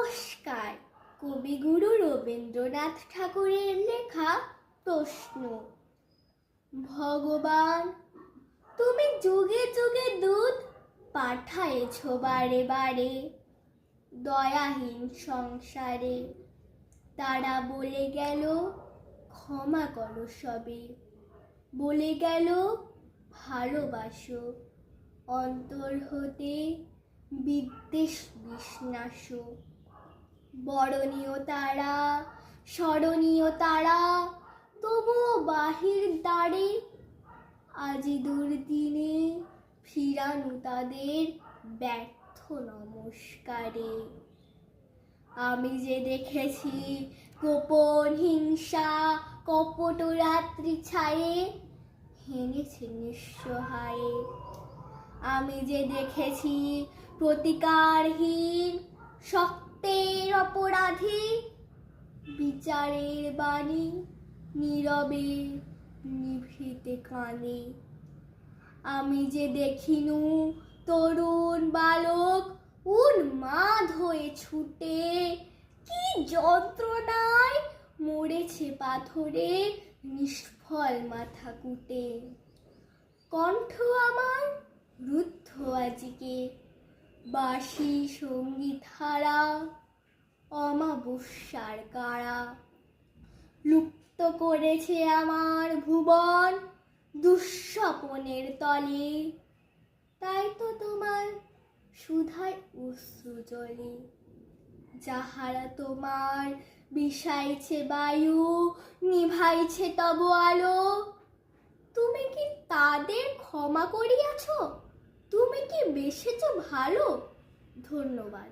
নমস্কার। কবিগুরু রবীন্দ্রনাথ ঠাকুরের লেখা প্রশ্ন। ভগবান, তুমি যুগে যুগে দূত পাঠায়েছ বারে বারে দয়াহীন সংসারে। তারা বলে গেল ক্ষমা করো সবে, বলে গেল ভালোবাসো, অন্তর হতে বিদ্বেষ বিষ্ণাস। বরণীয় তারা, স্মরণীয় তারা, তবুও বাহির দ্বারে আজি দুর্দিনে ফিরানো তাদের ব্যর্থ নমস্কারে। আমি যে দেখেছি গোপন হিংসা কপট রাত্রি ছায়ে ভেঙেছে নিঃসহায়ে। আমি যে দেখেছি প্রতিকারহীন সত্যের অপরাধী বিচারের বাণী নীরবে নিভৃতে কানে। আমি যে দেখিনু তরুণ বালক উন্মাদ হয়ে ছুটে কি যন্ত্রণায় মরেছে পাথরে নিষ্ফল মাথা কুটে। কণ্ঠ আমার রুদ্ধ আজিকে বাঁশি সঙ্গীত হারা অমাবস্যার কারা। লুপ্ত করেছে আমার ভুবন দুঃস্বপনের তলে, তাই তো তোমার সুধায় অশ্রু জলে। যাহারা তোমার বিষাইছে বায়ু নিভাইছে তব আলো, তুমি কি তাদের ক্ষমা করিয়াছ? তুমি কি বেসেছ ভালো? ধন্যবাদ।